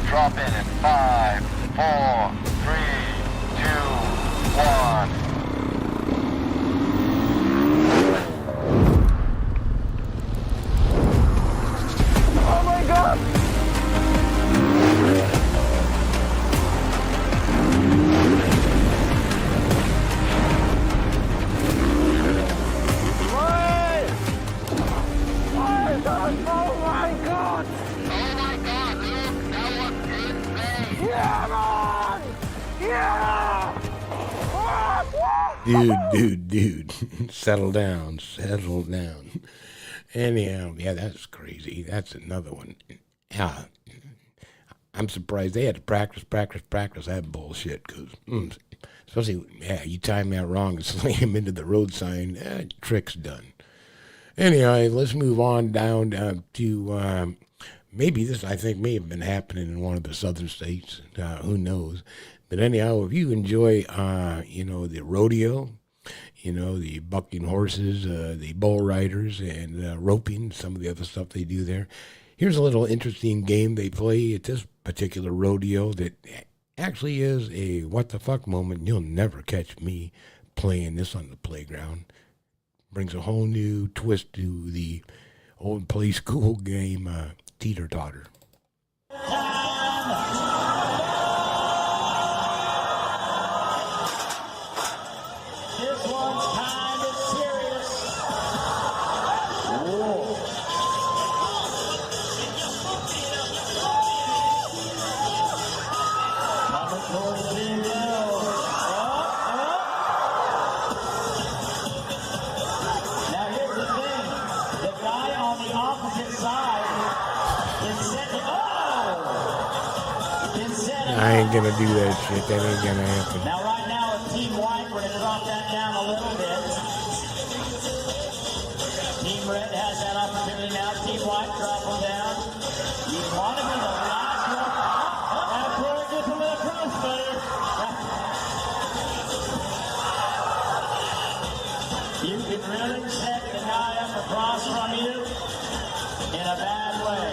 Drop in 5, 4, 3, 2, 1. Oh my God! Oh my God! Oh my God, Luke, that was insane! Yeah, man! Yeah! Dude, settle down. Anyhow, yeah, that's crazy. That's another one. Yeah, I'm surprised they had to practice that bullshit, because, especially, you time that wrong and slam him into the road sign, trick's done. Anyway, let's move on down to maybe this, I think, may have been happening in one of the southern states. Who knows? But anyhow, if you enjoy, the rodeo, the bucking horses, the bull riders, and roping, some of the other stuff they do there, here's a little interesting game they play at this particular rodeo that actually is a what the fuck moment. You'll never catch me playing this on the playground. Brings a whole new twist to the old play school game, teeter-totter. This one's kind of serious. Whoa. Coming towards the middle. Now here's the thing. The guy on the opposite side is setting. I ain't gonna do that shit. That ain't gonna happen. Now right now it's Team White. We're gonna drop that down a little bit. Team Red has that opportunity now. Team White drop them down. You want to be the last one. And Troy gets him with a crossbutter. You can really set the guy up across from you in a bad way.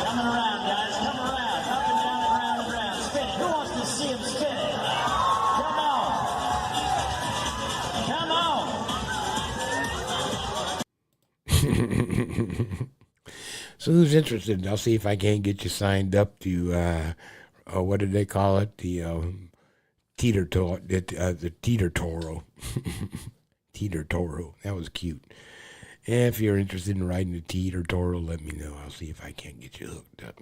Coming around, guys. Come around. Up and down and round and round. Spinning. Who wants to see him spinning? Come on. Come on. So who's interested? I'll see if I can't get you signed up to, what did they call it? The Teeter Toro. Teeter Toro. That was cute. If you're interested in riding a Teeter Toro, let me know. I'll see if I can't get you hooked up.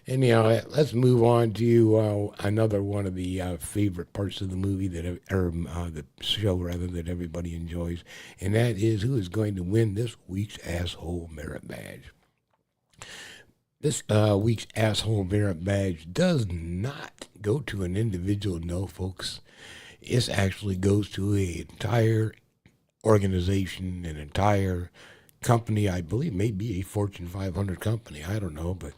Anyhow, let's move on to another one of the favorite parts of the movie the show rather, that everybody enjoys, and that is who is going to win this week's Asshole Merit Badge. This week's Asshole Merit Badge does not go to an individual, no, folks. It actually goes to an entire organization, an entire company. I believe maybe a Fortune 500 company. I don't know, but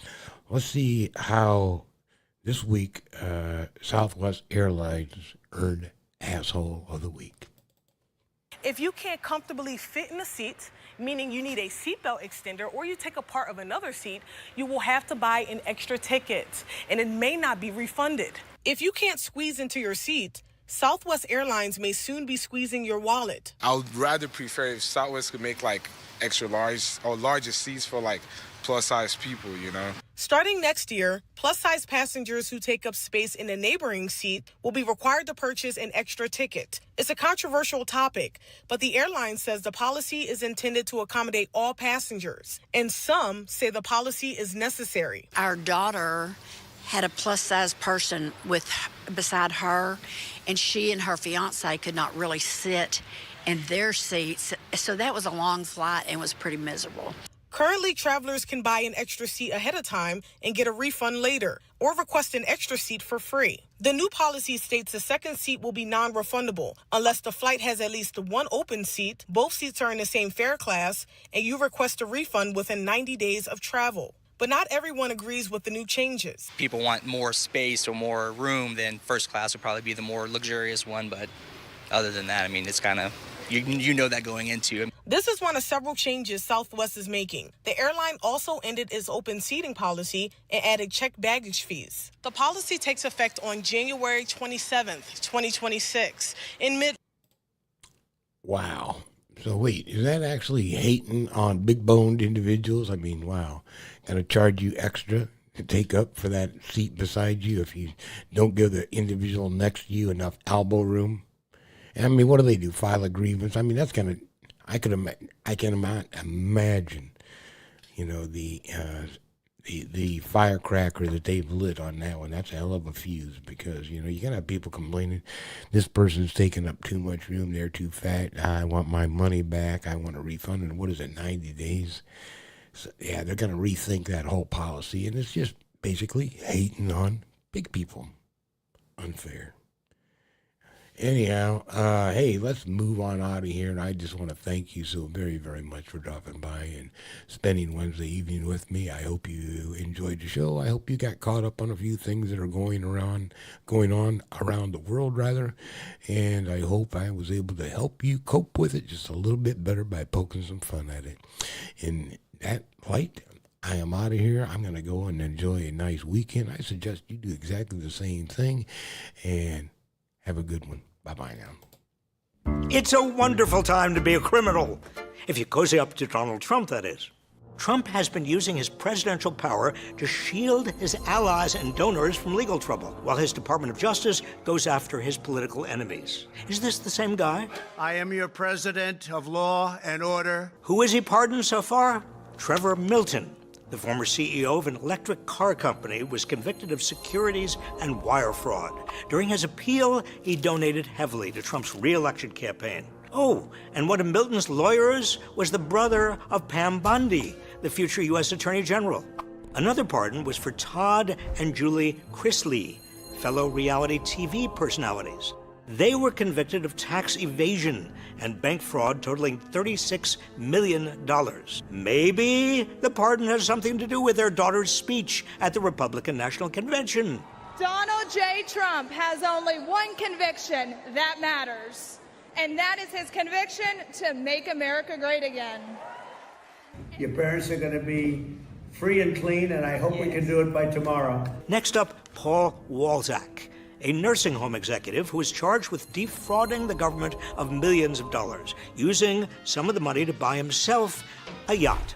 let's see how this week Southwest Airlines earned Asshole of the Week. If you can't comfortably fit in a seat, meaning you need a seatbelt extender, or you take a part of another seat, you will have to buy an extra ticket, and it may not be refunded. If you can't squeeze into your seat, Southwest Airlines may soon be squeezing your wallet. I would rather prefer if Southwest could make like extra large or larger seats for like plus size people, you know. Starting next year, plus-size passengers who take up space in a neighboring seat will be required to purchase an extra ticket. It's a controversial topic, but the airline says the policy is intended to accommodate all passengers, and some say the policy is necessary. Our daughter had a plus-size person beside her, and she and her fiance could not really sit in their seats, so that was a long flight and was pretty miserable. Currently, travelers can buy an extra seat ahead of time and get a refund later, or request an extra seat for free. The new policy states the second seat will be non-refundable unless the flight has at least one open seat, both seats are in the same fare class, and you request a refund within 90 days of travel. But not everyone agrees with the new changes. People want more space or more room, then first class would probably be the more luxurious one, but other than that, I mean, it's kind of, you know that going into it. This is one of several changes Southwest is making. The airline also ended its open seating policy and added checked baggage fees. The policy takes effect on January 27th, 2026. Wow. So wait, is that actually hating on big-boned individuals? I mean, wow. Gonna charge you extra to take up for that seat beside you if you don't give the individual next to you enough elbow room? I mean, what do they do? File a grievance? I mean, that's gonna. I can imagine, you know, the firecracker that they've lit on that one. That's a hell of a fuse, because you know you gotta have people complaining, this person's taking up too much room, they're too fat, I want my money back, I want a refund, and what is it, 90 days? So, yeah, they're gonna rethink that whole policy, and it's just basically hating on big people. Unfair. Anyhow, hey, let's move on out of here, and I just want to thank you so very, very much for dropping by and spending Wednesday evening with me. I hope you enjoyed the show. I hope you got caught up on a few things that are going on around the world, rather, and I hope I was able to help you cope with it just a little bit better by poking some fun at it. In that light, I am out of here. I'm going to go and enjoy a nice weekend. I suggest you do exactly the same thing, and have a good one. Bye-bye now. It's a wonderful time to be a criminal. If you cozy up to Donald Trump, that is. Trump has been using his presidential power to shield his allies and donors from legal trouble, while his Department of Justice goes after his political enemies. Is this the same guy? I am your president of law and order. Who has he pardoned so far? Trevor Milton. The former CEO of an electric car company was convicted of securities and wire fraud. During his appeal, he donated heavily to Trump's re-election campaign. Oh, and one of Milton's lawyers was the brother of Pam Bondi, the future U.S. Attorney General. Another pardon was for Todd and Julie Chrisley, fellow reality TV personalities. They were convicted of tax evasion and bank fraud totaling $36 million. Maybe the pardon has something to do with their daughter's speech at the Republican National Convention. Donald J. Trump has only one conviction that matters, and that is his conviction to make America great again. Your parents are going to be free and clean, and I hope we can do it by tomorrow. Next up, Paul Walzak, a nursing home executive who is charged with defrauding the government of millions of dollars, using some of the money to buy himself a yacht.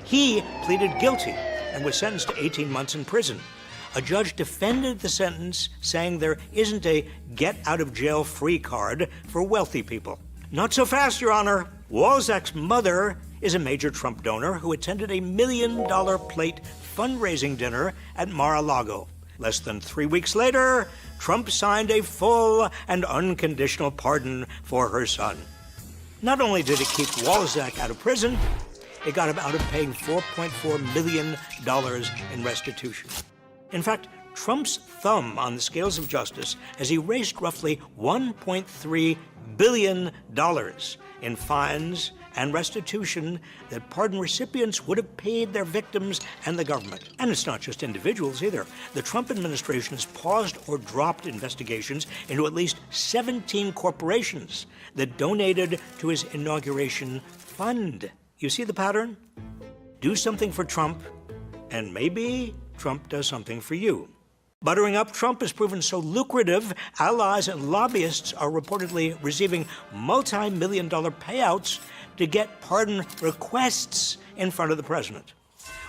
He pleaded guilty and was sentenced to 18 months in prison. A judge defended the sentence, saying there isn't a get-out-of-jail-free card for wealthy people. Not so fast, Your Honor. Walczak's mother is a major Trump donor who attended a $1 million plate fundraising dinner at Mar-a-Lago. Less than 3 weeks later, Trump signed a full and unconditional pardon for her son. Not only did it keep Walczak out of prison, it got him out of paying $4.4 million in restitution. In fact, Trump's thumb on the scales of justice has erased roughly $1.3 billion in fines and restitution that pardon recipients would have paid their victims and the government. And it's not just individuals either. The Trump administration has paused or dropped investigations into at least 17 corporations that donated to his inauguration fund. You see the pattern? Do something for Trump, and maybe Trump does something for you. Buttering up Trump has proven so lucrative, allies and lobbyists are reportedly receiving multi-million-dollar payouts to get pardon requests in front of the president.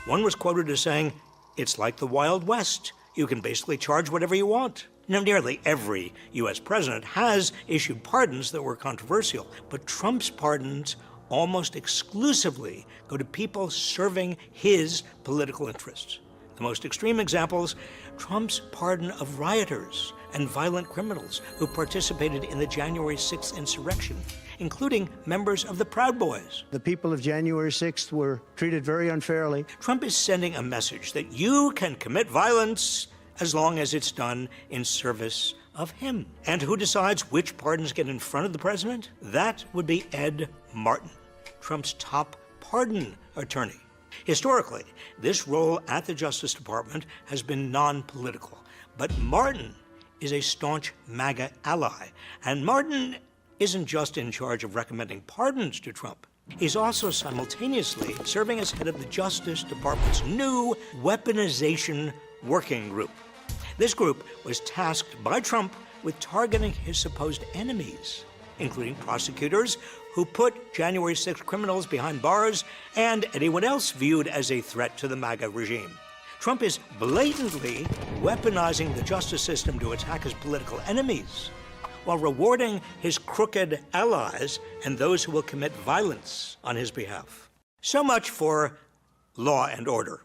One was quoted as saying, "It's like the Wild West. You can basically charge whatever you want." Now, nearly every U.S. president has issued pardons that were controversial, but Trump's pardons almost exclusively go to people serving his political interests. The most extreme examples, Trump's pardon of rioters and violent criminals who participated in the January 6th insurrection, including members of the Proud Boys. The people of January 6th were treated very unfairly. Trump is sending a message that you can commit violence as long as it's done in service of him. And who decides which pardons get in front of the president? That would be Ed Martin, Trump's top pardon attorney. Historically, this role at the Justice Department has been non-political, but Martin is a staunch MAGA ally, and Martin isn't just in charge of recommending pardons to Trump. He's also simultaneously serving as head of the Justice Department's new weaponization working group. This group was tasked by Trump with targeting his supposed enemies, including prosecutors who put January 6th criminals behind bars and anyone else viewed as a threat to the MAGA regime. Trump is blatantly weaponizing the justice system to attack his political enemies, while rewarding his crooked allies and those who will commit violence on his behalf. So much for law and order.